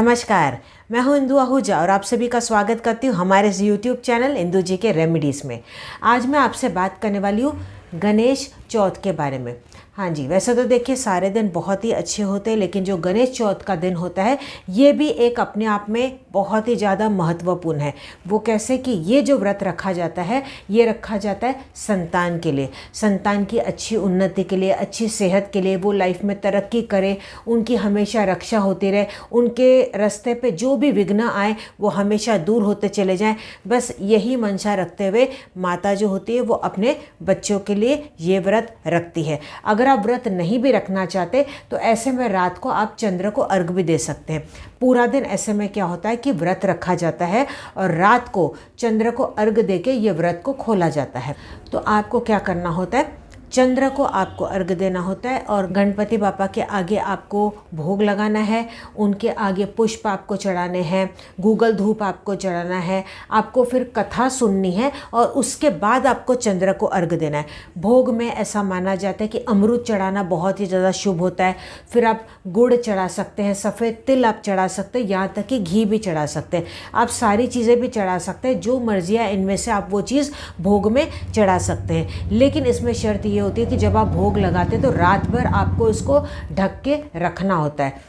नमस्कार, मैं हूं इंदु आहूजा और आप सभी का स्वागत करती हूं हमारे इस YouTube चैनल इंदु जी के रेमेडीज़ में। आज मैं आपसे बात करने वाली हूं गणेश चौथ के बारे में। हाँ जी, वैसे तो देखिए सारे दिन बहुत ही अच्छे होते हैं, लेकिन जो गणेश चौथ का दिन होता है ये भी एक अपने आप में बहुत ही ज़्यादा महत्वपूर्ण है। वो कैसे कि ये जो व्रत रखा जाता है ये रखा जाता है संतान के लिए, संतान की अच्छी उन्नति के लिए, अच्छी सेहत के लिए, वो लाइफ में तरक्की करे, उनकी हमेशा रक्षा होती रहे, उनके रास्ते पे जो भी विघ्न आए वो हमेशा दूर होते चले जाएं। बस यही मंशा रखते हुए माता जो होती है वो अपने बच्चों के लिए ये व्रत रखती है। अगर आप व्रत नहीं भी रखना चाहते तो ऐसे में रात को आप चंद्र को अर्घ भी दे सकते हैं। पूरा दिन ऐसे में क्या होता है कि व्रत रखा जाता है और रात को चंद्र को अर्घ देके ये व्रत को खोला जाता है। तो आपको क्या करना होता है, चंद्र को आपको अर्घ देना होता है और गणपति बापा के आगे आपको भोग लगाना है, उनके आगे पुष्प आपको चढ़ाने हैं, गूगल धूप आपको चढ़ाना है, आपको फिर कथा सुननी है और उसके बाद आपको चंद्र को अर्घ देना है। भोग में ऐसा माना जाता है कि अमृत चढ़ाना बहुत ही ज़्यादा शुभ होता है। फिर आप गुड़ चढ़ा सकते हैं, सफ़ेद तिल आप चढ़ा सकते हैं, यहाँ तक कि घी भी चढ़ा सकते हैं। आप सारी चीज़ें भी चढ़ा सकते हैं, जो मर्जी है इनमें से आप वो चीज़ भोग में चढ़ा सकते हैं। लेकिन इसमें शर्त ये होती है कि जब आप भोग लगाते हैं तो रात भर आपको इसको ढक के रखना होता है।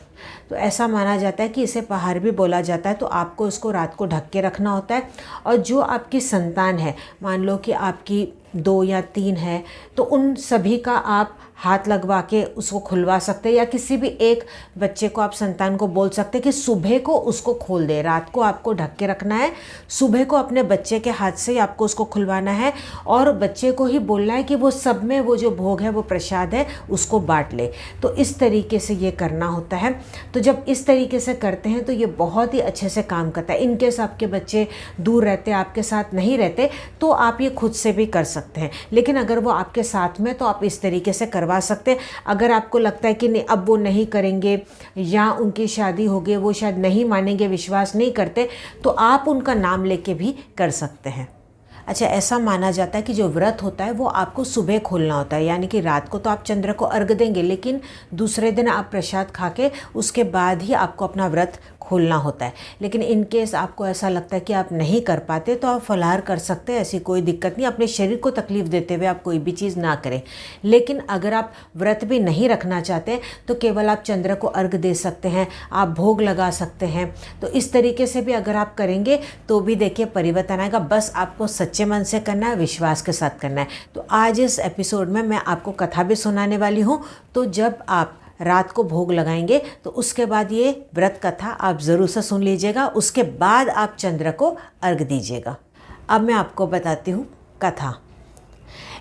तो ऐसा माना जाता है कि इसे पहाड़ भी बोला जाता है, तो आपको इसको रात को ढक के रखना होता है। और जो आपकी संतान है, मान लो कि आपकी 2 या 3 है, तो उन सभी का आप हाथ लगवा के उसको खुलवा सकते हैं, या किसी भी एक बच्चे को आप संतान को बोल सकते हैं कि सुबह को उसको खोल दे। रात को आपको ढक के रखना है, सुबह को अपने बच्चे के हाथ से ही आपको उसको खुलवाना है और बच्चे को ही बोलना है कि वो सब में वो जो भोग है, वो प्रसाद है, उसको बांट ले। तो इस तरीके से ये करना होता है। तो जब इस तरीके से करते हैं तो ये बहुत ही अच्छे से काम करता है। इनकेस आपके बच्चे दूर रहते, आपके साथ नहीं रहते, तो आप ये खुद से भी कर सकते हैं। लेकिन अगर वो आपके साथ में, तो आप इस तरीके से करवा सकते हैं। अगर आपको लगता है कि नहीं अब वो नहीं करेंगे या उनकी शादी हो गई, वो शायद नहीं मानेंगे, विश्वास नहीं करते, तो आप उनका नाम लेके भी कर सकते हैं। अच्छा, ऐसा माना जाता है कि जो व्रत होता है वो आपको सुबह खोलना होता है, यानी कि रात को तो आप चंद्र को अर्घ देंगे, लेकिन दूसरे दिन आप प्रसाद खा के उसके बाद ही आपको अपना व्रत खोलना होता है। लेकिन इन केस आपको ऐसा लगता है कि आप नहीं कर पाते तो आप फलाहार कर सकते हैं, ऐसी कोई दिक्कत नहीं। अपने शरीर को तकलीफ़ देते हुए आप कोई भी चीज़ ना करें। लेकिन अगर आप व्रत भी नहीं रखना चाहते तो केवल आप चंद्र को अर्घ दे सकते हैं, आप भोग लगा सकते हैं। तो इस तरीके से भी अगर आप करेंगे तो भी देखिए परिवर्तन आएगा। बस आपको सच्चे मन से करना है, विश्वास के साथ करना है। तो आज इस एपिसोड में मैं आपको कथा भी सुनाने वाली हूँ। तो जब आप रात को भोग लगाएंगे तो उसके बाद ये व्रत कथा आप ज़रूर से सुन लीजिएगा, उसके बाद आप चंद्र को अर्घ दीजिएगा। अब मैं आपको बताती हूँ कथा।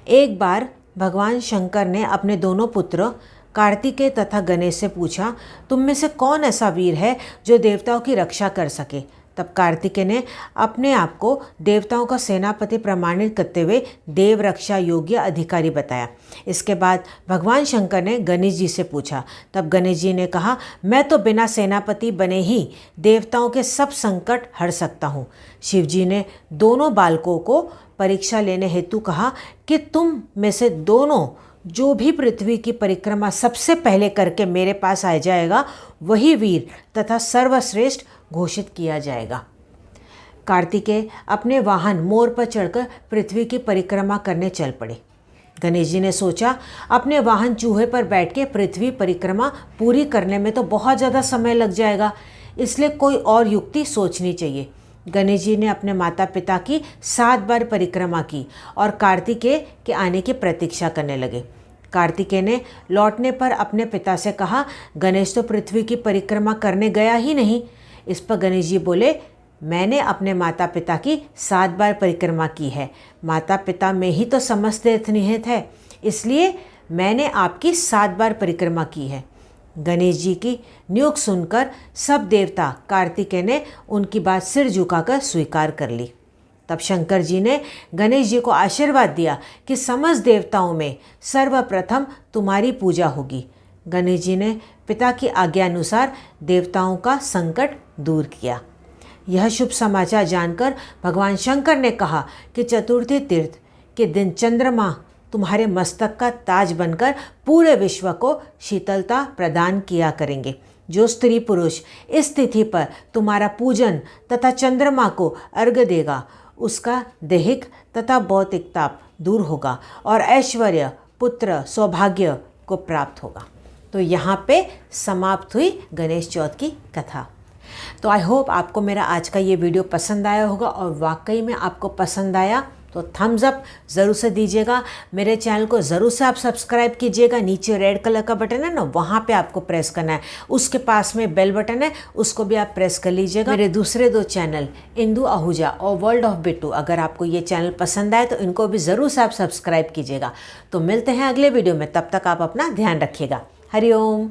एक बार भगवान शंकर ने अपने दोनों पुत्र कार्तिकेय तथा गणेश से पूछा, तुम में से कौन ऐसा वीर है जो देवताओं की रक्षा कर सके। तब कार्तिकेय ने अपने आप को देवताओं का सेनापति प्रमाणित करते हुए देव रक्षा योग्य अधिकारी बताया। इसके बाद भगवान शंकर ने गणेश जी से पूछा। तब गणेश जी ने कहा, मैं तो बिना सेनापति बने ही देवताओं के सब संकट हर सकता हूँ। शिव जी ने दोनों बालकों को परीक्षा लेने हेतु कहा कि तुम में से दोनों जो भी पृथ्वी की परिक्रमा सबसे पहले करके मेरे पास आ जाएगा, वही वीर तथा सर्वश्रेष्ठ घोषित किया जाएगा। कार्तिकेय अपने वाहन मोर पर चढ़कर पृथ्वी की परिक्रमा करने चल पड़े। गणेश जी ने सोचा, अपने वाहन चूहे पर बैठ के पृथ्वी परिक्रमा पूरी करने में तो बहुत ज़्यादा समय लग जाएगा, इसलिए कोई और युक्ति सोचनी चाहिए। गणेश जी ने अपने माता पिता की 7 बार परिक्रमा की और कार्तिकेय के आने की प्रतीक्षा करने लगे। कार्तिकेय ने लौटने पर अपने पिता से कहा, गणेश तो पृथ्वी की परिक्रमा करने गया ही नहीं। इस पर गणेश जी बोले, मैंने अपने माता पिता की 7 बार परिक्रमा की है। माता पिता में ही तो समस्त तीर्थ निहित है, इसलिए मैंने आपकी 7 बार परिक्रमा की है। गणेश जी की नियुक्त सुनकर सब देवता कार्तिकेय ने उनकी बात सिर झुकाकर स्वीकार कर ली। तब शंकर जी ने गणेश जी को आशीर्वाद दिया कि समस्त देवताओं में सर्वप्रथम तुम्हारी पूजा होगी। गणेश जी ने पिता की आज्ञा अनुसार देवताओं का संकट दूर किया। यह शुभ समाचार जानकर भगवान शंकर ने कहा कि चतुर्थी तीर्थ के दिन चंद्रमा तुम्हारे मस्तक का ताज बनकर पूरे विश्व को शीतलता प्रदान किया करेंगे। जो स्त्री पुरुष इस तिथि पर तुम्हारा पूजन तथा चंद्रमा को अर्घ्य देगा उसका दैहिक तथा भौतिक ताप दूर होगा और ऐश्वर्य, पुत्र, सौभाग्य को प्राप्त होगा। तो यहाँ पे समाप्त हुई गणेश चौथ की कथा। तो आई होप आपको मेरा आज का ये वीडियो पसंद आया होगा, और वाकई में आपको पसंद आया तो थम्स अप ज़रूर से दीजिएगा। मेरे चैनल को ज़रूर से आप सब्सक्राइब कीजिएगा। नीचे रेड कलर का बटन है ना, वहाँ पे आपको प्रेस करना है। उसके पास में बेल बटन है, उसको भी आप प्रेस कर लीजिएगा। मेरे दूसरे 2 चैनल इंदु आहूजा और वर्ल्ड ऑफ बिट्टू, अगर आपको ये चैनल पसंद आए तो इनको भी ज़रूर से आप सब्सक्राइब कीजिएगा। तो मिलते हैं अगले वीडियो में, तब तक आप अपना ध्यान रखिएगा। हरिओम।